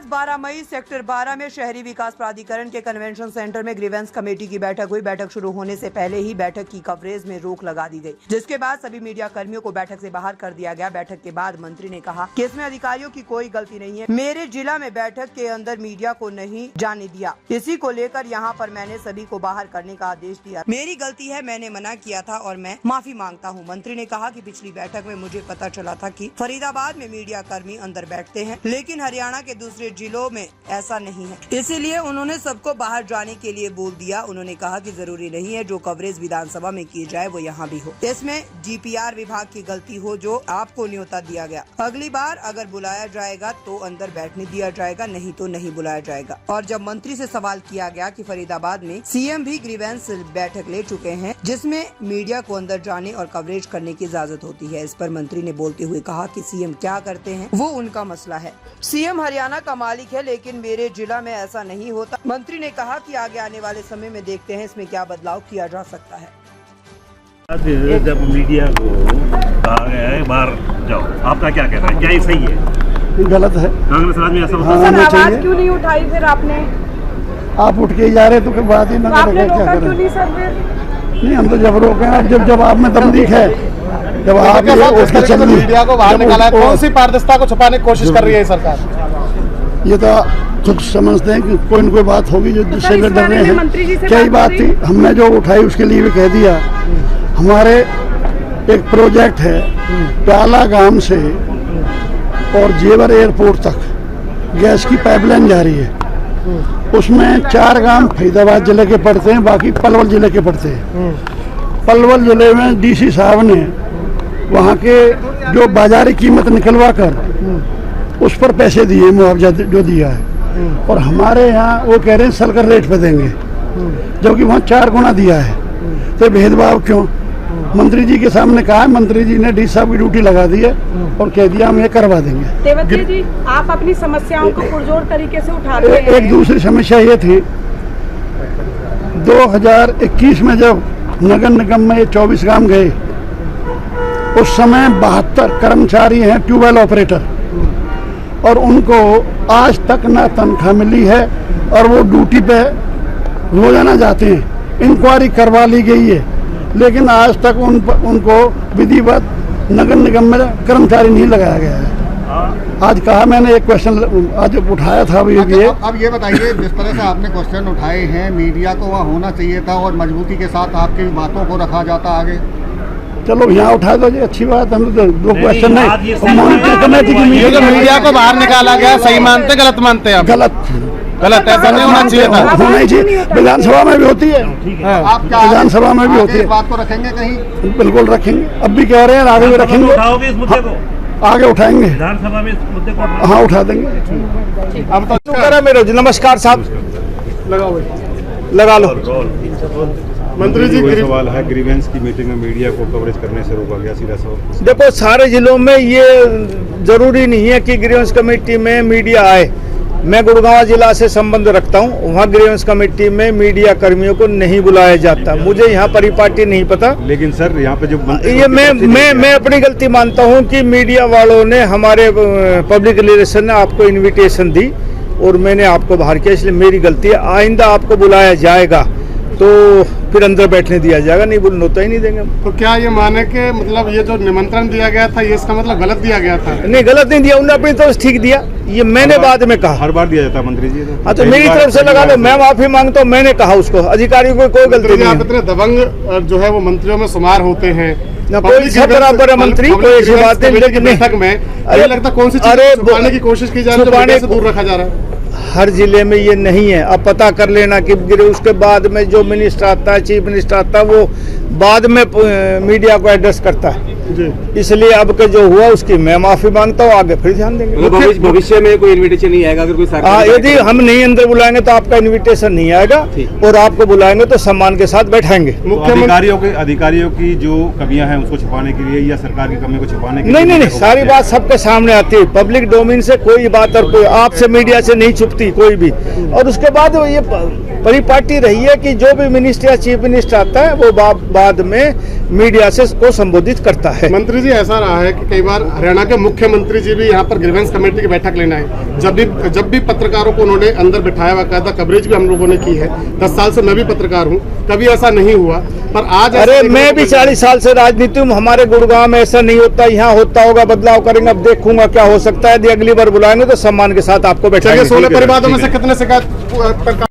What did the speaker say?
आज 12 मई सेक्टर 12 में शहरी विकास प्राधिकरण के कन्वेंशन सेंटर में ग्रीवेंस कमेटी की बैठक हुई। बैठक शुरू होने से पहले ही बैठक की कवरेज में रोक लगा दी गई, जिसके बाद सभी मीडिया कर्मियों को बैठक से बाहर कर दिया गया। बैठक के बाद मंत्री ने कहा कि इसमें अधिकारियों की कोई गलती नहीं है। मेरे जिला में बैठक के अंदर मीडिया को नहीं जाने दिया, इसी को लेकर यहाँ पर मैंने सभी को बाहर करने का आदेश दिया। मेरी गलती है, मैंने मना किया था और मैं माफी मांगता हूँ। मंत्री ने कहा कि पिछली बैठक में मुझे पता चला था कि फरीदाबाद में मीडिया कर्मी अंदर बैठते हैं, लेकिन हरियाणा के दूसरे जिलों में ऐसा नहीं है, इसीलिए उन्होंने सबको बाहर जाने के लिए बोल दिया। उन्होंने कहा कि जरूरी नहीं है जो कवरेज विधानसभा में की जाए वो यहाँ भी हो। इसमें GPR विभाग की गलती हो जो आपको न्योता दिया गया। अगली बार अगर बुलाया जाएगा तो अंदर बैठने दिया जाएगा, नहीं तो नहीं बुलाया जाएगा। और जब मंत्री से सवाल किया गया कि फरीदाबाद में CM भी ग्रीवेंस बैठक ले चुके हैं जिसमें मीडिया को अंदर जाने और कवरेज करने की इजाजत होती है, इस पर मंत्री ने बोलते हुए कहा कि CM क्या करते हैं वो उनका मसला है। CM हरियाणा का मालिक है, लेकिन मेरे जिला में ऐसा नहीं होता। मंत्री ने कहा कि आगे आने वाले समय में देखते हैं इसमें क्या बदलाव किया जा सकता है। जब मीडिया को कहा गया है बाहर जाओ, आपका क्या कहना है? क्या ये सही है? गलत है। कांग्रेस राज में ऐसा होता है? सर आवाज क्यों नहीं उठाई फिर आपने? आप उठ के जा रहे तो कोई बात ही ना आपने करें, क्या रोका क्यों करें? नहीं सर फिर? नहीं, हम तो जब रोके हैं। अब जब आप में दम दिख है, जब आप उसकी चल रही मीडिया को बाहर निकाला है, कौन सी पारदर्शिता को छुपाने की कोशिश कर रही है सरकार? ये तो खुद समझते हैं कि कोई न कोई बात होगी जो जिससे इस वे डर बारे रहे में मंत्री जी हैं। से क्या ही बात बात थी, हमने जो उठाई उसके लिए भी कह दिया। हमारे एक प्रोजेक्ट है प्याला गांव से और जेवर एयरपोर्ट तक गैस की पाइपलाइन जा रही है। उसमें 4 गांव फरीदाबाद जिले के पड़ते हैं, बाकी पलवल जिले के पड़ते हैं। पलवल जिले में DC साहब ने वहाँ के जो बाजारी कीमत निकलवा कर उस पर पैसे दिए, मुआवजा जो दिया है, और हमारे यहाँ वो कह रहे हैं सलकर रेट पे देंगे, जबकि वहाँ 4 गुना दिया है। तो भेदभाव क्यों? मंत्री जी के सामने कहा, मंत्री जी ने DC साहब की ड्यूटी लगा दी है और कह दिया हम ये करवा देंगे। तेवतिया जी, आप अपनी समस्याओं को पुरजोर तरीके से उठाते हैं। एक दूसरी समस्या ये थी, 2021 में जब नगर निगम में 24 गांव गए, उस समय 72 कर्मचारी हैं ट्यूबवेल ऑपरेटर, और उनको आज तक ना तनख्वाह मिली है और वो ड्यूटी पे रोजाना जाते हैं। इंक्वायरी करवा ली गई है, लेकिन आज तक उनको विधिवत नगर निगम में कर्मचारी नहीं लगाया गया है। आज कहा मैंने एक क्वेश्चन आज उठाया था अभी ये। अब ये बताइए, जिस तरह से आपने क्वेश्चन उठाए हैं, मीडिया को वहाँ होना चाहिए था और मजबूती के साथ आपकी बातों को रखा जाता आगे। चलो यहाँ उठा दो जी, अच्छी बात। हम तो 2 क्वेश्चन नहीं, मीडिया को बाहर निकाला गया, सही मानते गलत मानते हैं? गलत ऐसा नहीं होना चाहिए था। होना ही चाहिए। विधानसभा में भी होती है, आप क्या विधानसभा में भी होती है। इस बात को रखेंगे कहीं? बिल्कुल रखेंगे, अब भी कह रहे हैं, आगे भी रखेंगे। उठाओगे इस मुद्दे को? आगे उठाएंगे, विधानसभा में इस मुद्दे को? हाँ उठा देंगे। अब तो मेरे नमस्कार साहब, लगा लो। मंत्री जी, कोई सवाल है? ग्रीवेंस की मीटिंग में मीडिया को कवरेज करने से रोका गया, सीधा सवाल। देखो, सारे जिलों में ये जरूरी नहीं है कि ग्रीवेंस कमेटी में मीडिया आए। मैं गुड़गांव जिला से संबंध रखता हूं, वहाँ ग्रीवेंस कमेटी में मीडिया कर्मियों को नहीं बुलाया जाता। मुझे यहाँ परिपाटी नहीं पता, लेकिन सर यहाँ पे जो ये मैं अपनी गलती मानता हूँ कि मीडिया वालों ने, हमारे पब्लिक रिलेशन ने आपको इन्विटेशन दी और मैंने आपको बाहर किया, इसलिए मेरी गलती है। आइंदा आपको बुलाया जाएगा तो फिर अंदर बैठने दिया जाएगा, नहीं बुलनोता ही नहीं देंगे। तो क्या ये माने कि मतलब ये जो निमंत्रण दिया गया था, ये इसका मतलब गलत दिया गया था? नहीं, गलत नहीं दिया, उन्होंने अपनी तरफ से ठीक दिया। ये मैंने बाद में कहा। हर बार दिया जाता है मंत्री जी। हाँ, तो मेरी तरफ से लगा लो, मैं माफी मांगता हूँ। मैंने कहा उसको, अधिकारियों को कोई गलती नहीं है। इतने दबंग जो है वो मंत्रियों में शुमार होते हैं, कोई सब बराबर है मंत्री, कोई ऐसी बात नहीं। लेकिन बैठक में ये लगता कौन सी चीज छुपाने की कोशिश की जा रही है, दूर रखा जा रहा है? हर जिले में ये नहीं है। अब पता कर लेना कि उसके बाद में जो मिनिस्टर आता है, चीफ मिनिस्टर आता है, वो बाद में मीडिया को एड्रेस करता है। इसलिए अब के जो हुआ उसकी मैं माफी मांगता हूँ, आगे फिर ध्यान देंगे। भविष्य में कोई इनविटेशन नहीं आएगा अगर कोई सरकार? यदि हम नहीं अंदर बुलाएंगे तो आपका इनविटेशन नहीं आएगा, और आपको बुलाएंगे तो सम्मान के साथ बैठाएंगे। अधिकारियों की जो कमियां हैं उसको छुपाने के लिए या सरकार की कमियों को छुपाने के लिए? नहीं, सारी बात सबके सामने आती है। पब्लिक डोमेन से कोई बात और कोई आपसे मीडिया से नहीं छुपती कोई भी। और उसके बाद ये परिपाटी रही है कि जो भी मिनिस्टर या चीफ मिनिस्टर आता है वो बाद में मीडिया से को संबोधित करता है। मंत्री जी, ऐसा रहा है कि कई बार हरियाणा के मुख्यमंत्री जी भी यहाँ पर ग्रीवेंस कमेटी की बैठक लेने आए। जब भी पत्रकारों को उन्होंने अंदर बिठाया हुआ, कहता कवरेज भी हम लोगों ने की है। 10 साल से मैं भी पत्रकार हूँ, कभी ऐसा नहीं हुआ। पर आज अरे मैं भी 40 साल से राजनीति में, हमारे गुड़गांव में ऐसा नहीं होता, यहाँ होता होगा, बदलाव करेंगे। अब देखूंगा क्या हो सकता है। यदि अगली बार बुलाएंगे तो सम्मान के साथ आपको बैठाएंगे। 16 परिवारों में से कितने शिकायत